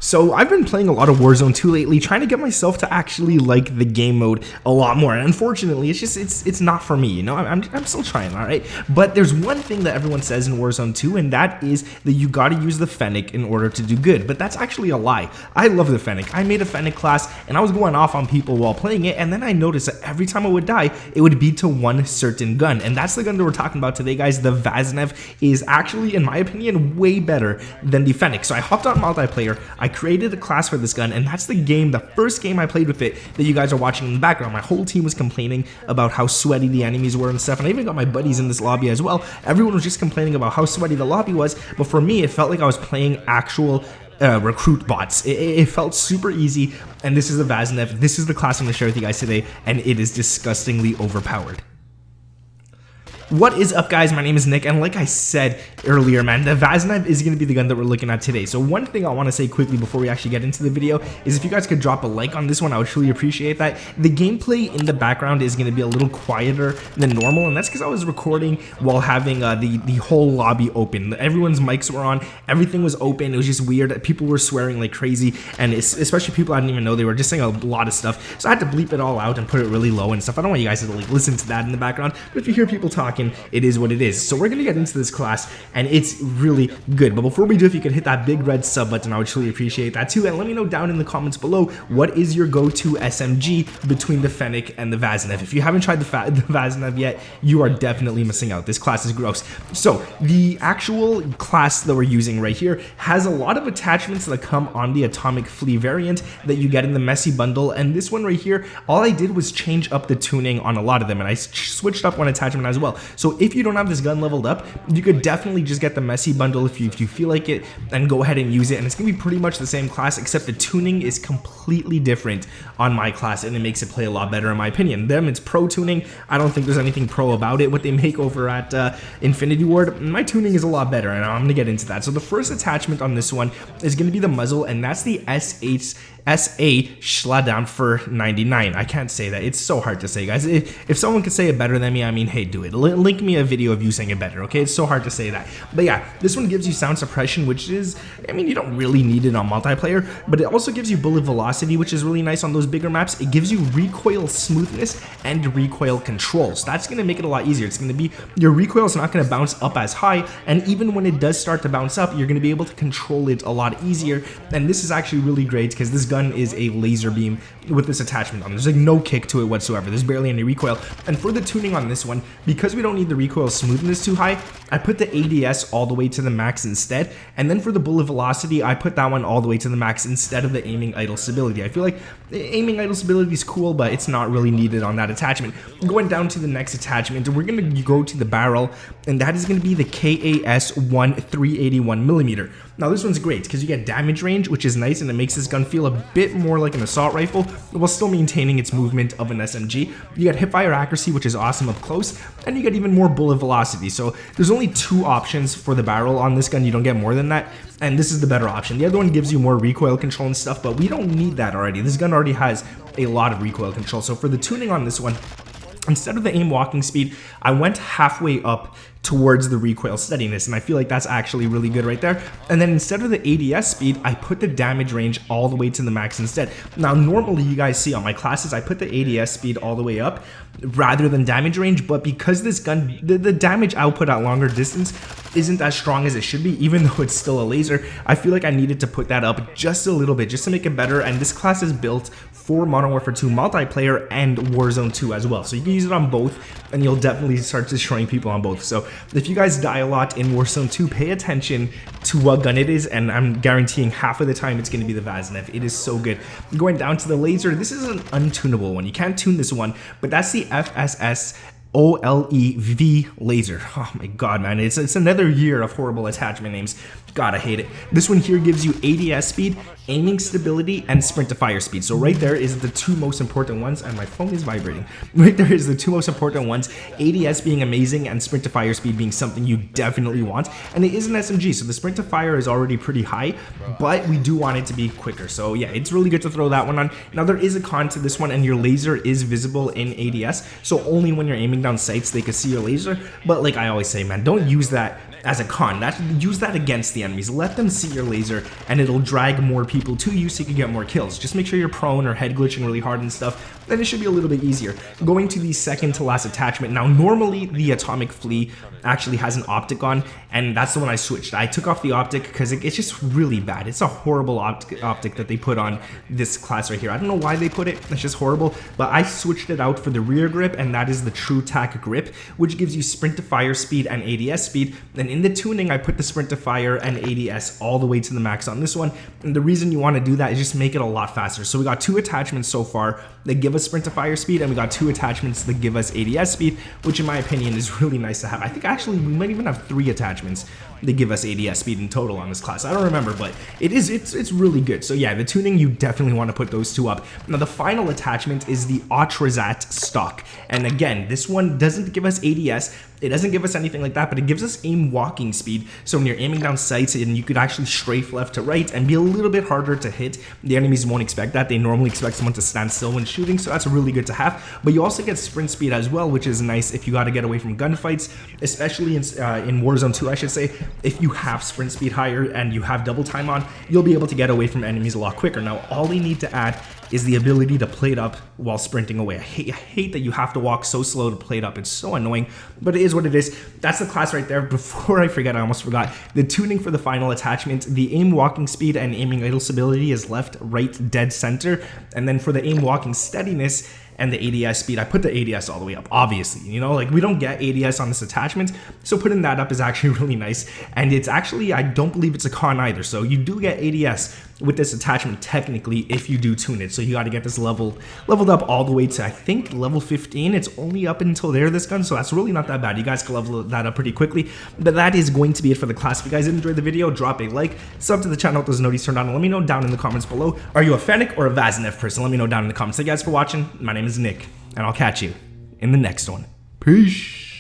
So I've been playing a lot of Warzone 2 lately, trying to get myself to actually like the game mode a lot more. And unfortunately, it's not for me. You know, I'm still trying, all right. But there's one thing that everyone says in Warzone 2, and that is that you got to use the FENNEC in order to do good. But that's actually a lie. I love the FENNEC. I made a FENNEC class, and I was going off on people while playing it, and then I noticed that every time I would die, it would be to one certain gun, and that's the gun that we're talking about today, guys. The WARZONE is actually, in my opinion, way better than the FENNEC. So I hopped on multiplayer. I created a class for this gun, and that's the first game I played with it that you guys are watching in the background. My whole team was complaining about how sweaty the enemies were and stuff, and I even got my buddies in this lobby as well. Everyone was just complaining about how sweaty the lobby was, but for me, it felt like I was playing actual recruit bots. It felt super easy, and this is the WARZONE. This is the class I'm going to share with you guys today, and it is disgustingly overpowered. What is up, guys? My name is Nick, and like I said earlier, man, the WARZONE is going to be the gun that we're looking at today. So one thing I want to say quickly before we actually get into the video is if you guys could drop a like on this one, I would truly appreciate that. The gameplay in the background is going to be a little quieter than normal, and that's because I was recording while having the whole lobby open. Everyone's mics were on, everything was open. It was just weird. People were swearing like crazy, and especially people I didn't even know. They were just saying a lot of stuff, so I had to bleep it all out and put it really low and stuff. I don't want you guys to like listen to that in the background, but if you hear people talking, it is what it is. So we're gonna get into this class, and it's really good. But before we do, if you could hit that big red sub button, I would truly appreciate that too. And let me know down in the comments below, what is your go-to SMG between the FENNEC and the WARZONE? If you haven't tried the WARZONE yet, you are definitely missing out. This class is gross. So the actual class that we're using right here has a lot of attachments that come on the Atomic Flea variant that you get in the messy bundle. And this one right here, all I did was change up the tuning on a lot of them, and I switched up one attachment as well. So if you don't have this gun leveled up, you could definitely just get the messy bundle if you feel like it, and go ahead and use it. And it's gonna be pretty much the same class, except the tuning is completely different on my class, and it makes it play a lot better in my opinion. Them, it's pro tuning. I don't think there's anything pro about it. What they make over at Infinity Ward, my tuning is a lot better, and I'm gonna get into that. So the first attachment on this one is gonna be the muzzle, and that's the SCHALLDÄMPFER 99. I can't say that. It's so hard to say, guys. If someone could say it better than me, I mean, hey, do it. Link me a video of you saying it better, okay? It's so hard to say that. But yeah, this one gives you sound suppression, which is, I mean, you don't really need it on multiplayer, but it also gives you bullet velocity, which is really nice on those bigger maps. It gives you recoil smoothness and recoil control. So that's going to make it a lot easier. It's going to be, your recoil is not going to bounce up as high, and even when it does start to bounce up, you're going to be able to control it a lot easier. And this is actually really great because this gun is a laser beam with this attachment on. There's like no kick to it whatsoever. There's barely any recoil. And for the tuning on this one, because we don't need the recoil smoothness too high, I put the ADS all the way to the max instead. And then for the bullet velocity, I put that one all the way to the max instead of the aiming idle stability. I feel like aiming idle stability is cool, but it's not really needed on that attachment. Going down to the next attachment, we're going to go to the barrel, and that is going to be the KAS-1 381mm. Now this one's great because you get damage range, which is nice, and it makes this gun feel a bit more like an assault rifle while still maintaining its movement of an SMG. You get hipfire accuracy, which is awesome up close, and you get even more bullet velocity. So there's only two options for the barrel on this gun. You don't get more than that, and this is the better option. The other one gives you more recoil control and stuff, but we don't need that already. This gun already has a lot of recoil control. So for the tuning on this one, instead of the aim walking speed, I went halfway up towards the recoil steadiness, and I feel like that's actually really good right there. And then instead of the ADS speed, I put the damage range all the way to the max instead. Now normally you guys see on my classes, I put the ADS speed all the way up rather than damage range, but because this gun, the damage output at longer distance isn't as strong as it should be, even though it's still a laser, I feel like I needed to put that up just a little bit just to make it better. And this class is built for Modern Warfare 2 multiplayer and Warzone 2 as well, so you can use it on both, and you'll definitely start destroying people on both. So if you guys die a lot in Warzone 2, pay attention to what gun it is, and I'm guaranteeing half of the time it's going to be the WARZONE. It is so good. Going down to the laser, this is an untunable one. You can't tune this one, but that's the FSS OLE-V laser. Oh my god, man, it's another year of horrible attachment names. God, I hate it. This one here gives you ADS speed, aiming stability, and sprint to fire speed. So right there is the two most important ones, and my phone is vibrating. Right there is the two most important ones, ADS being amazing and sprint to fire speed being something you definitely want. And it is an SMG, so the sprint to fire is already pretty high, but we do want it to be quicker. So yeah, it's really good to throw that one on. Now there is a con to this one, and your laser is visible in ADS, so only when you're aiming down sights they can see your laser. But like I always say, man, don't use that as a con. Use that against the enemies. Let them see your laser and it'll drag more people to you so you can get more kills. Just make sure you're prone or head glitching really hard and stuff, then it should be a little bit easier. Going to the second to last attachment. Now normally the atomic flea actually has an optic on, and that's the one I switched. I took off the optic because it's just really bad. It's a horrible optic that they put on this class right here. I don't know why they put it, it's just horrible, but I switched it out for the rear grip, and that is the TRUE-TAC grip, which gives you sprint to fire speed and ADS speed. And in the tuning, I put the sprint to fire and ADS all the way to the max on this one, and the reason you want to do that is just make it a lot faster. So we got 2 attachments so far that give us sprint to fire speed, and we got 2 attachments that give us ADS speed, which in my opinion is really nice to have. I think actually we might even have 3 attachments that give us ADS speed in total on this class. I don't remember, but it's really good. So yeah, the tuning, you definitely want to put those 2 up. Now the final attachment is the OTREZAT stock, and again, this one doesn't give us ADS. It doesn't give us anything like that, but it gives us aim walking speed. So when you're aiming down sights, and you could actually strafe left to right and be a little bit harder to hit. The enemies won't expect that. They normally expect someone to stand still when shooting, so that's really good to have. But you also get sprint speed as well, which is nice if you got to get away from gunfights, especially in Warzone 2, I should say. If you have sprint speed higher and you have double time on, you'll be able to get away from enemies a lot quicker. Now, all they need to add is the ability to plate up while sprinting away. I hate that you have to walk so slow to plate up. It's so annoying, but it is what it is. That's the class right there. Before I forget, I almost forgot. The tuning for the final attachment, the aim walking speed and aiming idle stability is left, right, dead center. And then for the aim walking steadiness and the ADS speed, I put the ADS all the way up, obviously, you know, like we don't get ADS on this attachment, so putting that up is actually really nice. And it's actually, I don't believe it's a con either, so you do get ADS with this attachment technically if you do tune it. So you got to get this leveled up all the way to, I think, level 15. It's only up until there, this gun, so that's really not that bad. You guys can level that up pretty quickly. But that is going to be it for the class. If you guys enjoyed the video, drop a like, sub to the channel with those notifications turned on, and let me know down in the comments below, are you a FENNEC or a WARZONE person? Let me know down in the comments. Thank you guys for watching. My name is Nick, and I'll catch you in the next one. Peace.